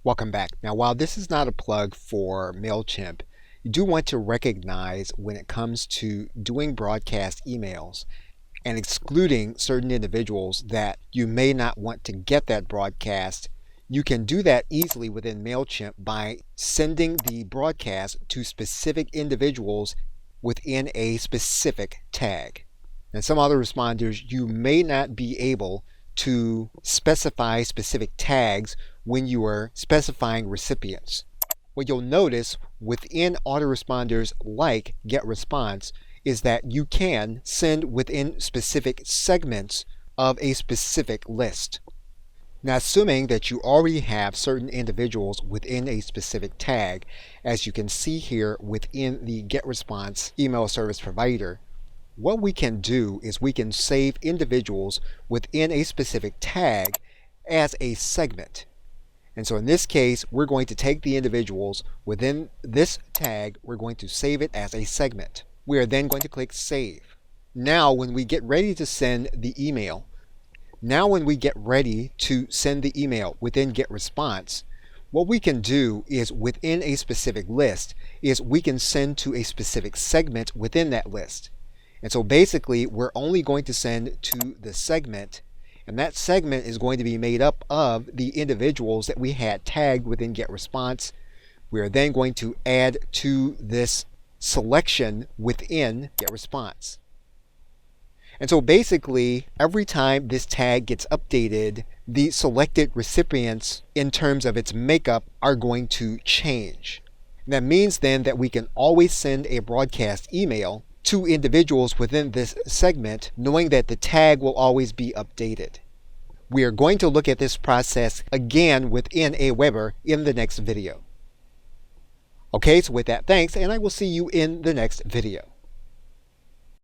Welcome back. Now, while this is not a plug for MailChimp, you do want to recognize when it comes to doing broadcast emails and excluding certain individuals that you may not want to get that broadcast, you can do that easily within MailChimp by sending the broadcast to specific individuals within a specific tag. And some other responders, you may not be able to specify specific tags when you are specifying recipients. What you'll notice within autoresponders like Getresponse is that you can send within specific segments of a specific list. Now, assuming that you already have certain individuals within a specific tag, as you can see here within the Getresponse email service provider, what we can do is we can save individuals within a specific tag as a segment. And so in this case, we're going to take the individuals within this tag, we're going to save it as a segment. We are then going to click Save. Now when we get ready to send the email, within Getresponse, what we can do is within a specific list is we can send to a specific segment within that list. And so basically, we're only going to send to the segment, and that segment is going to be made up of the individuals that we had tagged within Getresponse. We are then going to add to this selection within Getresponse. And so basically, every time this tag gets updated, the selected recipients in terms of its makeup are going to change. And that means then that we can always send a broadcast email to individuals within this segment, knowing that the tag will always be updated. We are going to look at this process again within Aweber in the next video. Okay, so with that, thanks, and I will see you in the next video.